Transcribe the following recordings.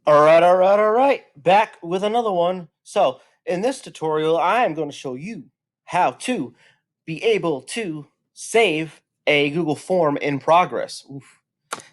All right. Back with another one. So, in this tutorial, I am going to show you how to be able to save a Google form in progress. Oof.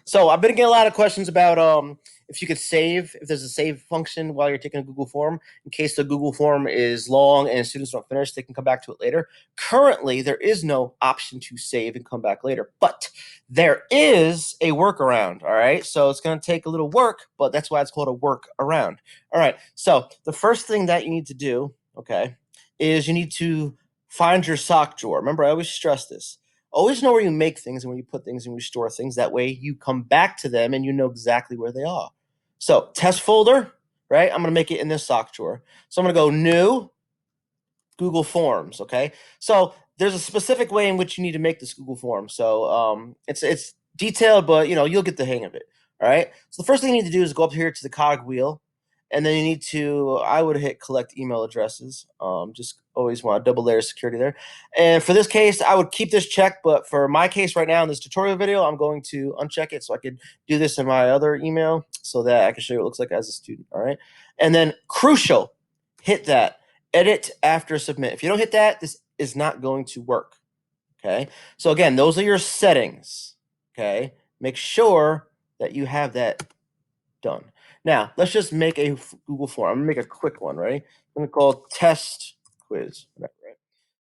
So I've been getting a lot of questions about if you could save, if there's a save function while you're taking a Google form, in case the Google form is long and students don't finish, they can come back to it later. Currently, there is no option to save and come back later, but there is a workaround. All right, so it's going to take a little work, but that's why it's called a workaround. All right, so the first thing that you need to do, okay, is you need to find your sock drawer. Remember, I always stress this. Always know where you make things and where you put things and where you store things. That way you come back to them and you know exactly where they are. So test folder, right? I'm going to make it in this sock drawer. So I'm going to go new, Google Forms, okay? So there's a specific way in which you need to make this Google form. So it's detailed, but you'll get the hang of it. All right. So the first thing you need to do is go up here to the cog wheel, and then you need to. I would hit collect email addresses. Just always want a double layer security there. And for this case, I would keep this checked, but for my case right now in this tutorial video, I'm going to uncheck it so I could do this in my other email so that I can show you what it looks like as a student. All right. And then crucial, hit that edit after submit. If you don't hit that, this is not going to work. Okay. So again, those are your settings. Okay. Make sure that you have that done. Now, let's just make a Google form. I'm going to make a quick one, right? I'm going to call test quiz. Right?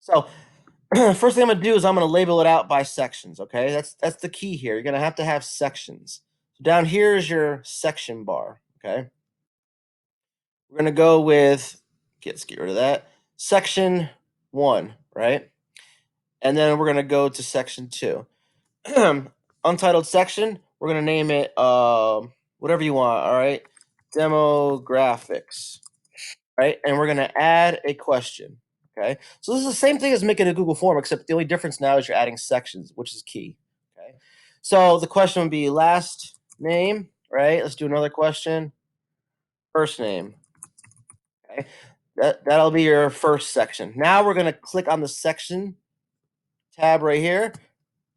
So first thing I'm going to do is I'm going to label it out by sections. Okay. That's the key here. You're going to have sections. So down here is your section bar. Okay. We're going to go with, let's get rid of that. Section 1, right? And then we're going to go to section 2. Untitled section, we're going to name it whatever you want, all right? Demographics, right? And we're going to add a question, okay? So this is the same thing as making a Google form, except the only difference now is you're adding sections, which is key, okay? So the question would be last name, right? Let's do another question. First name, okay? That'll be your first section. Now we're going to click on the section tab right here,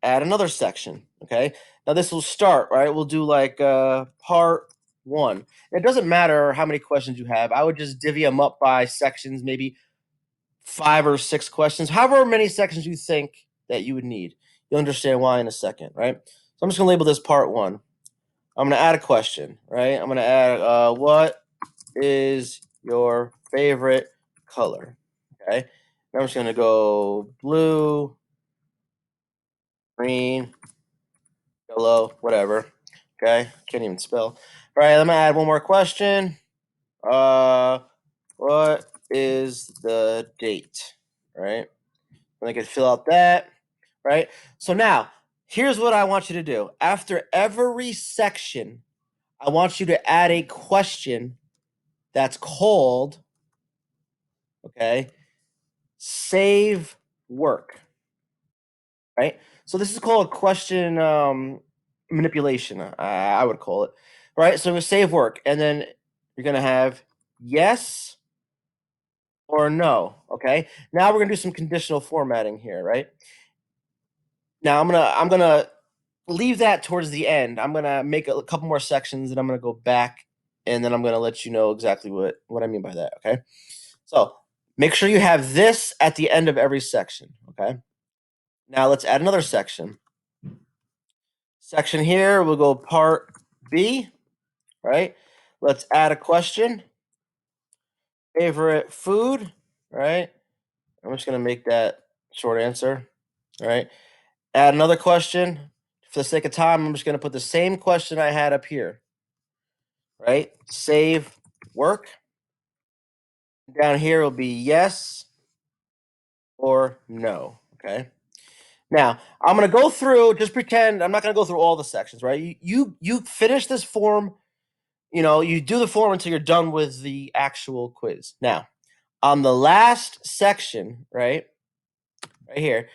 add another section, okay? Now this will start, right? We'll do like part 1. It doesn't matter how many questions you have. I would just divvy them up by sections, maybe 5 or 6 questions, however many sections you think that you would need. You'll understand why in a second, right? So I'm just gonna label this part 1. I'm gonna add a question, right? I'm gonna add what is your favorite color? Okay. Now I'm just gonna go blue, green, yellow, whatever. Okay, can't even spell. All right, let me add one more question. What is the date? All right, and I can fill out that. Right. So now, here's what I want you to do. After every section, I want you to add a question that's called, okay, save work. Right. So this is called question manipulation. I would call it. Right. So we save work, and then you're gonna have yes or no. Okay. Now we're gonna do some conditional formatting here. Right. Now I'm gonna leave that towards the end. I'm gonna make a couple more sections, and I'm gonna go back, and then I'm gonna let you know exactly what I mean by that. Okay. So make sure you have this at the end of every section. Okay. Now let's add another section. Section here, we'll go part B, right? Let's add a question. Favorite food, right? I'm just going to make that short answer, all right? Add another question. For the sake of time, I'm just going to put the same question I had up here, right? Save work. Down here will be yes or no, okay? Now, I'm going to go through, just pretend, I'm not going to go through all the sections, right? You finish this form, you do the form until you're done with the actual quiz. Now, on the last section, right here,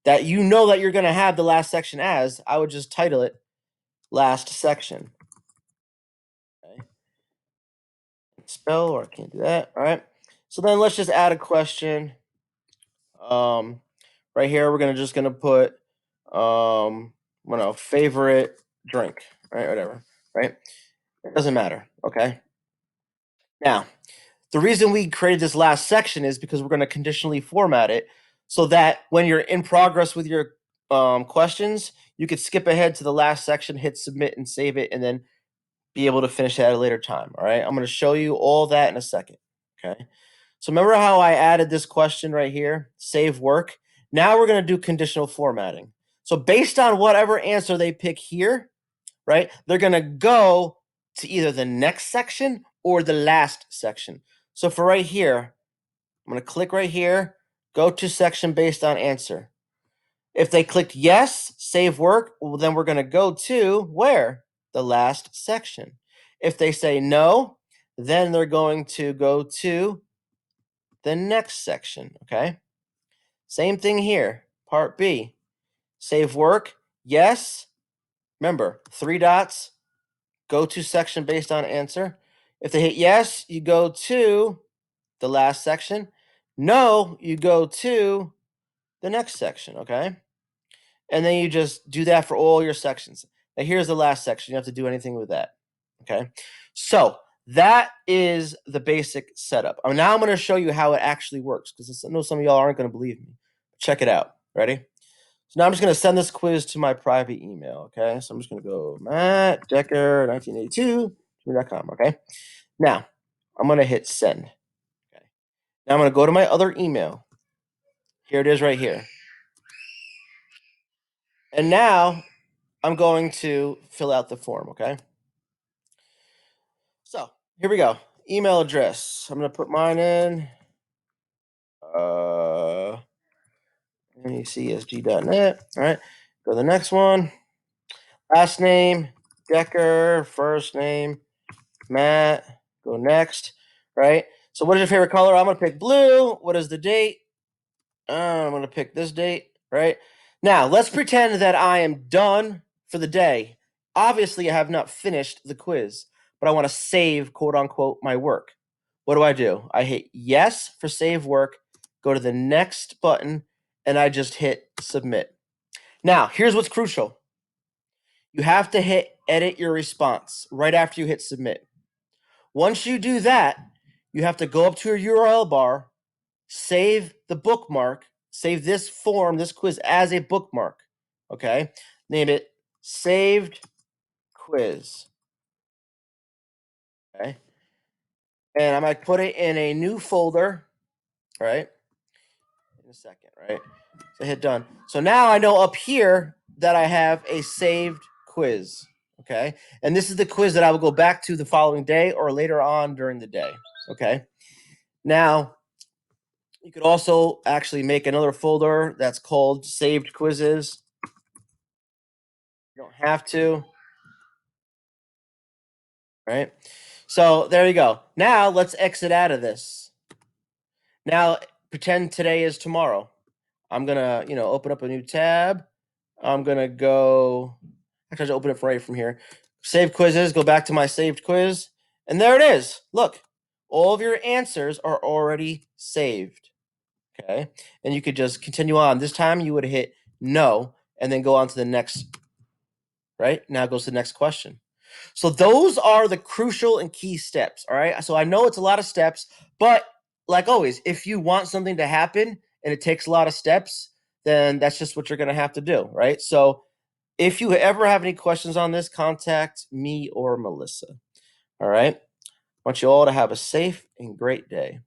that you know that you're going to have the last section as, I would just title it last section. Okay. Spell, or I can't do that. All right. So then let's just add a question. Right here, we're just gonna put favorite drink, right? Whatever, right? It doesn't matter, okay? Now, the reason we created this last section is because we're going to conditionally format it so that when you're in progress with your questions, you could skip ahead to the last section, hit submit and save it, and then be able to finish it at a later time. All right, I'm going to show you all that in a second. Okay, so remember how I added this question right here, save work? Now we're going to do conditional formatting. So based on whatever answer they pick here, right, they're going to go to either the next section or the last section. So for right here, I'm going to click right here, go to section based on answer. If they clicked yes, save work, well, then we're going to go to where? The last section. If they say no, then they're going to go to the next section, okay? Same thing here, part B. Save work, yes. Remember, 3 dots, go to section based on answer. If they hit yes, you go to the last section. No, you go to the next section, okay? And then you just do that for all your sections. Now here's the last section. You don't have to do anything with that, okay? So that is the basic setup. Now I'm going to show you how it actually works because I know some of y'all aren't going to believe me. Check it out. Ready? So now I'm just going to send this quiz to my private email, okay? So I'm just going to go Matt Decker 1982.com, okay? Now, I'm going to hit send. Okay. Now I'm going to go to my other email. Here it is right here. And now I'm going to fill out the form, okay? So here we go. Email address. I'm going to put mine in. NECSG.net. All right. Go to the next one. Last name, Decker. First name, Matt. Go next. Right. So what is your favorite color? I'm going to pick blue. What is the date? I'm going to pick this date. Right. Now, let's pretend that I am done for the day. Obviously, I have not finished the quiz, but I want to save, quote unquote, my work. What do? I hit yes for save work, go to the next button, and I just hit submit. Now, here's what's crucial. You have to hit edit your response right after you hit submit. Once you do that, you have to go up to your URL bar, save the bookmark, save this form, this quiz as a bookmark. Okay? Name it saved quiz. Okay? And I might put it in a new folder, right? In a second, right? So hit done. So now I know up here that I have a saved quiz. Okay? And this is the quiz that I will go back to the following day or later on during the day. Okay? Now, you could also actually make another folder that's called saved quizzes. You don't have to, right? So there you go. Now let's exit out of this. Now pretend today is tomorrow. I'm gonna, open up a new tab. I'm gonna go. Actually, I'll open it right from here. Save quizzes. Go back to my saved quiz, and there it is. Look, all of your answers are already saved. Okay, and you could just continue on. This time you would hit no, and then go on to the next. Right now goes to the next question. So those are the crucial and key steps. All right. So I know it's a lot of steps, but like always, if you want something to happen and it takes a lot of steps, then that's just what you're going to have to do. Right. So if you ever have any questions on this, contact me or Melissa. All right. I want you all to have a safe and great day.